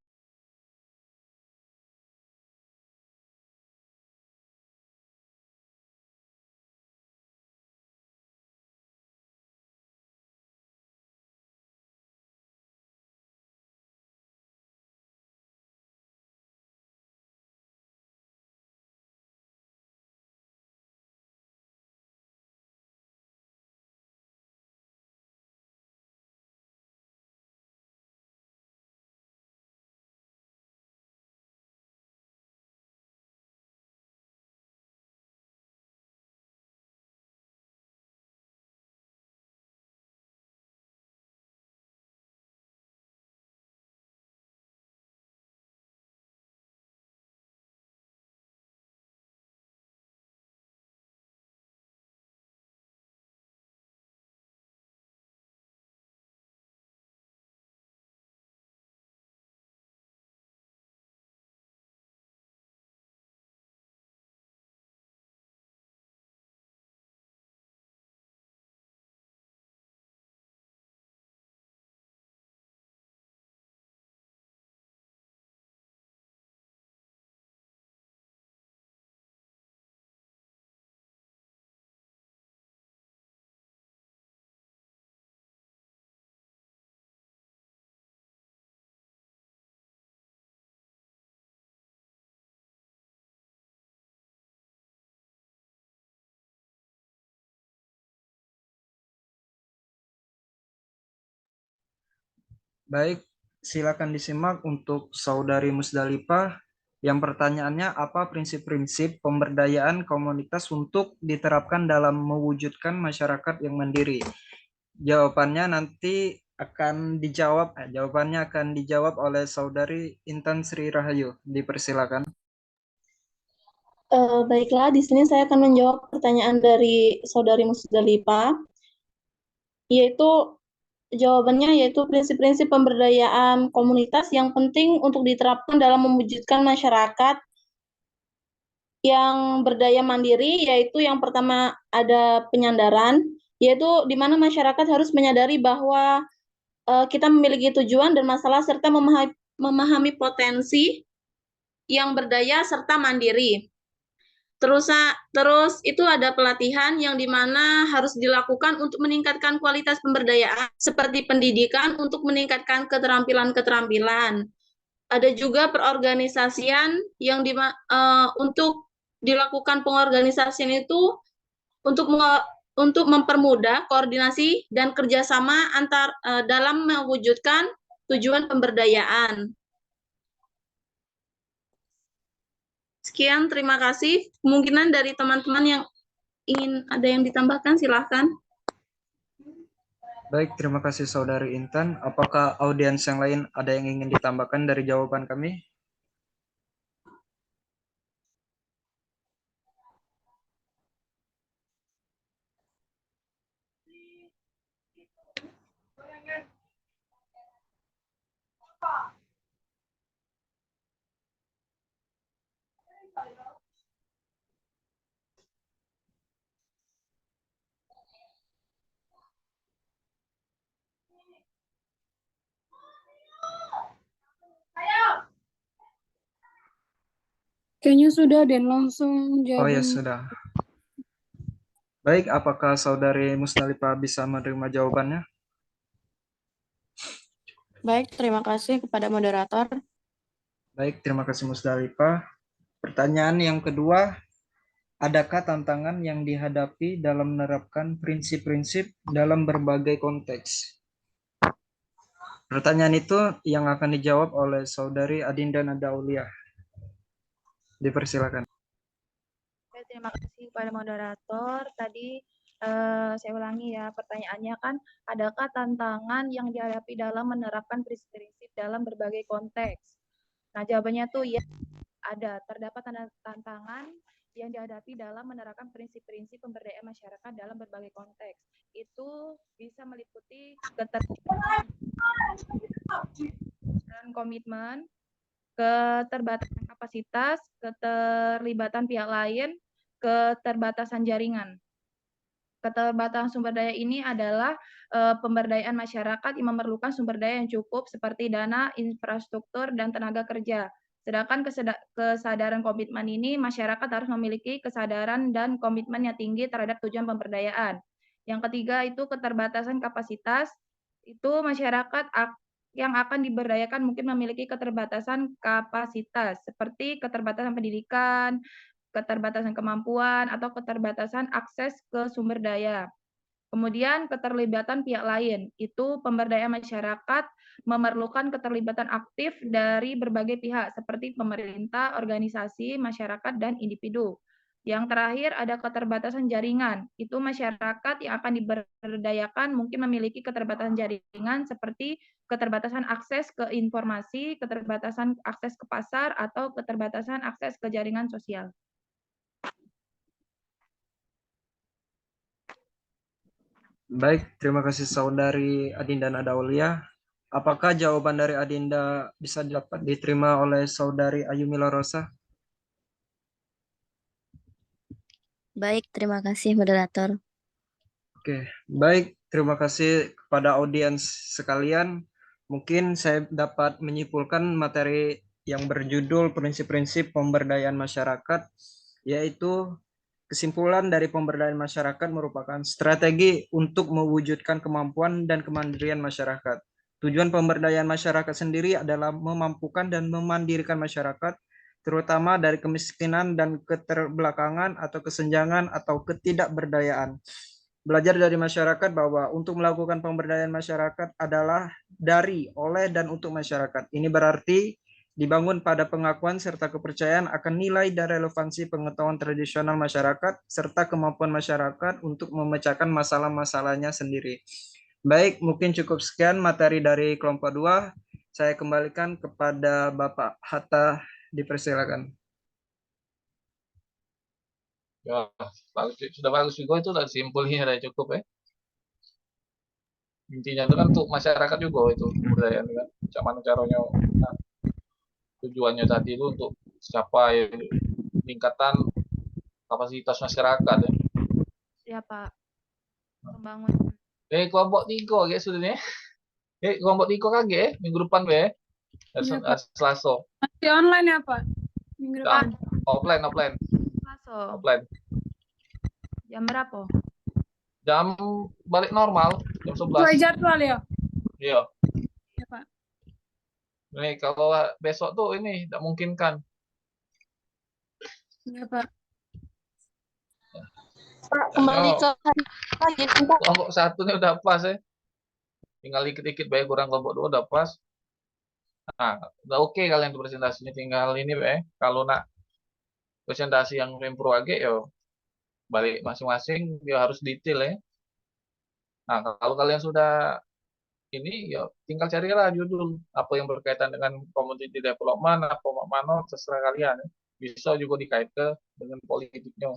Speaker 9: Baik, silakan disimak untuk Saudari Musdalifah. Yang pertanyaannya, apa prinsip-prinsip pemberdayaan komunitas untuk diterapkan dalam mewujudkan masyarakat yang mandiri? Jawabannya nanti akan dijawab, jawabannya akan dijawab oleh Saudari Intan Sri Rahayu. Dipersilakan.
Speaker 12: Baiklah, di sini saya akan menjawab pertanyaan dari Saudari Musdalifah, yaitu jawabannya yaitu prinsip-prinsip pemberdayaan komunitas yang penting untuk diterapkan dalam mewujudkan masyarakat yang berdaya mandiri, yaitu yang pertama ada penyandaran, yaitu di mana masyarakat harus menyadari bahwa kita memiliki tujuan dan masalah serta memahami potensi yang berdaya serta mandiri. Terus itu ada pelatihan yang dimana harus dilakukan untuk meningkatkan kualitas pemberdayaan seperti pendidikan untuk meningkatkan keterampilan-keterampilan. Ada juga perorganisasian yang untuk dilakukan pengorganisasian itu untuk mempermudah koordinasi dan kerjasama dalam mewujudkan tujuan pemberdayaan. Sekian, terima kasih. Kemungkinan dari teman-teman yang ingin ada yang ditambahkan, silahkan.
Speaker 9: Baik, terima kasih Saudari Intan. Apakah audiens yang lain ada yang ingin ditambahkan dari jawaban kami?
Speaker 6: Kayaknya sudah dan langsung
Speaker 9: Oh ya,
Speaker 6: jawaban.
Speaker 9: sudah. Baik, apakah Saudari Musdalifah bisa menerima jawabannya?
Speaker 2: Baik, terima kasih kepada moderator.
Speaker 9: Baik, terima kasih Musdalifah. Pertanyaan yang kedua, adakah tantangan yang dihadapi dalam menerapkan prinsip-prinsip dalam berbagai konteks? Pertanyaan itu yang akan dijawab oleh Saudari Adinda Nadauliah. Dipersilakan.
Speaker 3: Oke, terima kasih kepada moderator. Tadi saya ulangi ya, pertanyaannya kan, adakah tantangan yang dihadapi dalam menerapkan prinsip-prinsip dalam berbagai konteks? Nah, jawabannya tuh ya, ada. Terdapat tantangan yang dihadapi dalam menerapkan prinsip-prinsip pemberdayaan masyarakat dalam berbagai konteks. Itu bisa meliputi keterlibatan dan komitmen, keterbatasan kapasitas, keterlibatan pihak lain, keterbatasan jaringan. Keterbatasan sumber daya ini adalah pemberdayaan masyarakat yang memerlukan sumber daya yang cukup seperti dana, infrastruktur, dan tenaga kerja. Sedangkan kesadaran komitmen ini, masyarakat harus memiliki kesadaran dan komitmen yang tinggi terhadap tujuan pemberdayaan. Yang ketiga itu keterbatasan kapasitas, itu masyarakat yang akan diberdayakan mungkin memiliki keterbatasan kapasitas, seperti keterbatasan pendidikan, keterbatasan kemampuan, atau keterbatasan akses ke sumber daya. Kemudian keterlibatan pihak lain, itu pemberdayaan masyarakat memerlukan keterlibatan aktif dari berbagai pihak seperti pemerintah, organisasi, masyarakat, dan individu. Yang terakhir ada keterbatasan jaringan, itu masyarakat yang akan diberdayakan mungkin memiliki keterbatasan jaringan seperti keterbatasan akses ke informasi, keterbatasan akses ke pasar, atau keterbatasan akses ke jaringan sosial.
Speaker 9: Baik, terima kasih Saudari Adinda Nadauliah. Apakah jawaban dari Adinda bisa dapat diterima oleh Saudari Ayu Milorosa?
Speaker 2: Baik, terima kasih moderator.
Speaker 9: Oke, baik. Terima kasih kepada audiens sekalian. Mungkin saya dapat menyimpulkan materi yang berjudul prinsip-prinsip pemberdayaan masyarakat, yaitu kesimpulan dari pemberdayaan masyarakat merupakan strategi untuk mewujudkan kemampuan dan kemandirian masyarakat. Tujuan pemberdayaan masyarakat sendiri adalah memampukan dan memandirikan masyarakat, terutama dari kemiskinan dan keterbelakangan atau kesenjangan atau ketidakberdayaan. belajar dari masyarakat bahwa untuk melakukan pemberdayaan masyarakat adalah dari, oleh, dan untuk masyarakat. Ini berarti dibangun pada pengakuan serta kepercayaan akan nilai dan relevansi pengetahuan tradisional masyarakat serta kemampuan masyarakat untuk memecahkan masalah-masalahnya sendiri. Baik, mungkin cukup sekian materi dari kelompok 2. Saya kembalikan kepada Bapak Hatta, dipersilakan.
Speaker 1: Ya, bagus, sudah bagus juga itu, udah simpulnya udah cukup ya. Intinya itu kan untuk masyarakat juga itu pemberdayaan kan. Mana caranya, nah, tujuannya tadi itu untuk capai peningkatan kapasitas masyarakat ya.
Speaker 3: Siapa? Pembangunan.
Speaker 1: Kelompok 3 ya sudah nih. Kelompok 3 kaget ya, minggu depan ya.
Speaker 14: Iya, Pak.
Speaker 1: Selasa.
Speaker 14: Masih online ya, Pak? Minggu
Speaker 1: Ya,
Speaker 14: depan.
Speaker 1: offline.
Speaker 3: Selasa.
Speaker 1: Offline.
Speaker 3: Jam berapa?
Speaker 1: Jam balik normal, jam 11.
Speaker 14: Sesuai jadwal ya?
Speaker 1: Iya.
Speaker 14: Iya, Pak.
Speaker 1: Nih kalau besok tuh ini tidak mungkin kan.
Speaker 14: Iya, Pak.
Speaker 12: Pak, kembali ke lagi, Pak.
Speaker 1: Kelompok 1 ini udah pas ya. Tinggal dikit-dikit baik, kurang kelompok 2 udah pas. Nah, udah oke kalian tuh presentasinya, tinggal ini kalau nak presentasi yang Pempro AG ya balik masing-masing dia harus detail ya. Nah, kalau kalian sudah ini ya tinggal carilah judul apa yang berkaitan dengan community development, apa mana terserah kalian ya. Bisa juga dikaitkan dengan politiknya.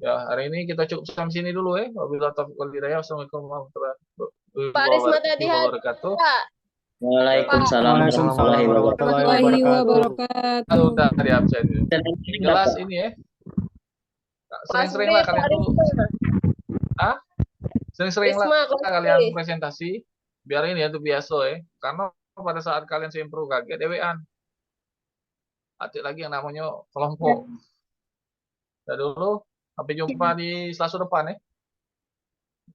Speaker 1: Ya, hari ini kita cukup sampai sini dulu ya. Wabillahi taufiq wal hidayah. Wassalamualaikum
Speaker 12: Pak Risma tadi
Speaker 1: warahmatullahi wabarakatuh.
Speaker 12: Pak.
Speaker 4: Waalaikumsalam warahmatullahi wabarakatuh.
Speaker 14: Warahmatullahi wabarakatuh.
Speaker 1: Sudah di absen. Jelas ini ya. Sering-sering lah kalian tuh. Sering-sering lah kalian presentasi. Biar ini ya tuh biasa ya. Karena pada saat kalian sempro kaget DW-an. Hati lagi yang namanya kelompok. Udah dulu. Sampai jumpa di Selasa depan ya.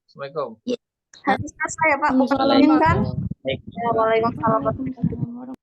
Speaker 1: Assalamualaikum.
Speaker 12: Habis selesai ya Pak.
Speaker 14: Waalaikumsalam, Pak.
Speaker 12: Waalaikumsalam warahmatullahi wabarakatuh.